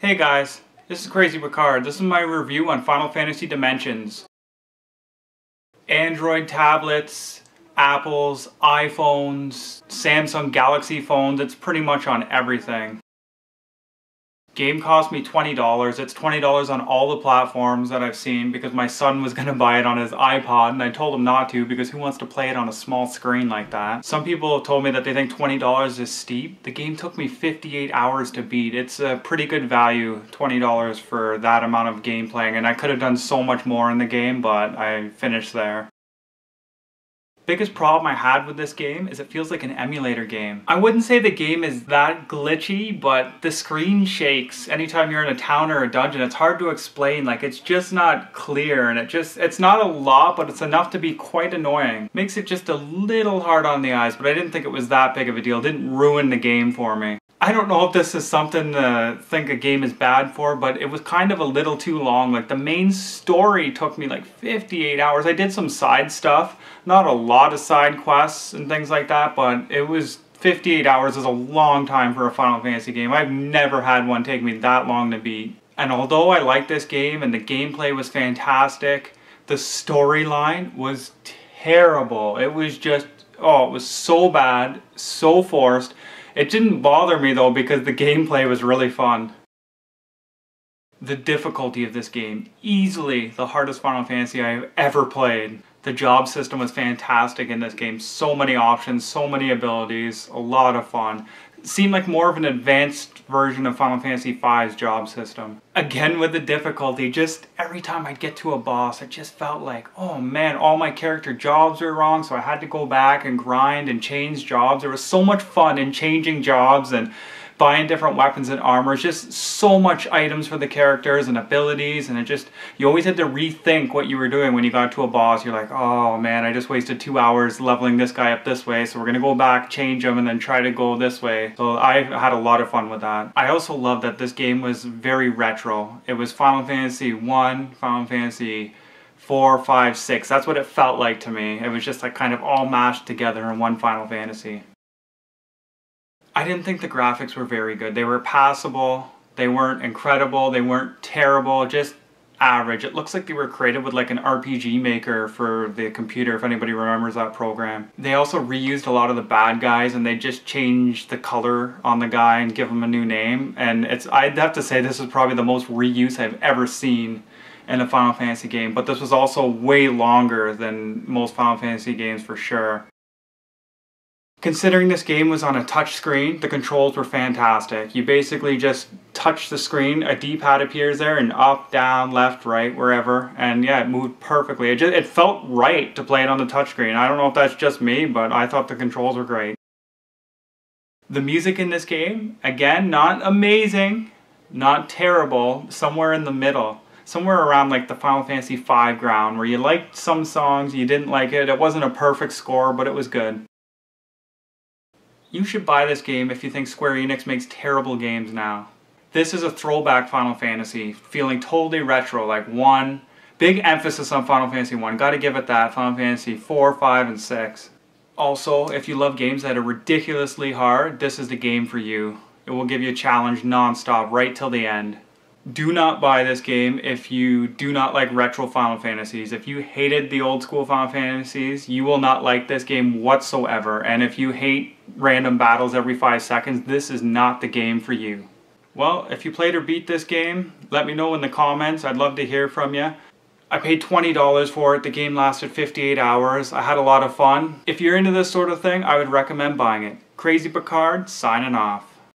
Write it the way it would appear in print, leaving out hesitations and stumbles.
Hey guys, this is Crazy Picard. This is my review on Final Fantasy Dimensions. Android tablets, Apple's, iPhones, Samsung Galaxy phones, it's pretty much on everything. Game cost me $20. It's $20 on all the platforms that I've seen because my son was gonna buy it on his iPod and I told him not to because who wants to play it on a small screen like that? Some people have told me that they think $20 is steep. The game took me 58 hours to beat. It's a pretty good value, $20 for that amount of game playing, and I could have done so much more in the game, but I finished there. Biggest problem I had with this game is it feels like an emulator game. I wouldn't say the game is that glitchy, but the screen shakes anytime you're in a town or a dungeon. It's hard to explain, like it's just not clear, and it's not a lot, but it's enough to be quite annoying. Makes it just a little hard on the eyes, but I didn't think it was that big of a deal. It didn't ruin the game for me. I don't know if this is something to think a game is bad for, but it was kind of a little too long. Like the main story took me like 58 hours. I did some side stuff, not a lot of side quests and things like that, but it was 58 hours is a long time for a Final Fantasy game. I've never had one take me that long to beat. And although I liked this game and the gameplay was fantastic, the storyline was terrible. It was just, oh, it was so bad, so forced. It didn't bother me though because the gameplay was really fun. The difficulty of this game, easily the hardest Final Fantasy I've ever played. The job system was fantastic in this game. So many options, so many abilities, a lot of fun. It seemed like more of an advanced version of Final Fantasy V's job system. Again with the difficulty, just every time I'd get to a boss, it just felt like, oh man, all my character jobs were wrong, so I had to go back and grind and change jobs. There was so much fun in changing jobs and buying different weapons and armor, just so much items for the characters and abilities, and it just, you always had to rethink what you were doing when you got to a boss. You're like, oh man, I just wasted 2 hours leveling this guy up this way, so we're gonna go back, change him, and then try to go this way. So I had a lot of fun with that. I also love that this game was very retro. It was Final Fantasy 1, Final Fantasy 4, 5, 6. That's what it felt like to me. It was just like kind of all mashed together in one Final Fantasy. I didn't think the graphics were very good. They were passable, they weren't incredible, they weren't terrible, just average. It looks like they were created with like an RPG Maker for the computer, if anybody remembers that program. They also reused a lot of the bad guys and they just changed the color on the guy and give him a new name. And I'd have to say this is probably the most reuse I've ever seen in a Final Fantasy game, but this was also way longer than most Final Fantasy games for sure. Considering this game was on a touch screen, the controls were fantastic. You basically just touch the screen, a D-pad appears there, and up, down, left, right, wherever, and yeah, it moved perfectly. It felt right to play it on the touchscreen. I don't know if that's just me, but I thought the controls were great. The music in this game, again, not amazing, not terrible, somewhere in the middle. Somewhere around like the Final Fantasy V ground, where you liked some songs, you didn't like it. It wasn't a perfect score, but it was good. You should buy this game if you think Square Enix makes terrible games now. This is a throwback Final Fantasy, feeling totally retro, like 1. Big emphasis on Final Fantasy 1, gotta give it that, Final Fantasy 4, 5, and 6. Also, if you love games that are ridiculously hard, this is the game for you. It will give you a challenge non-stop right till the end. Do not buy this game if you do not like retro Final Fantasies. If you hated the old school Final Fantasies, you will not like this game whatsoever. And if you hate random battles every 5 seconds, this is not the game for you. Well, if you played or beat this game, let me know in the comments. I'd love to hear from you. I paid $20 for it. The game lasted 58 hours. I had a lot of fun. If you're into this sort of thing, I would recommend buying it. Crazy Picard, signing off.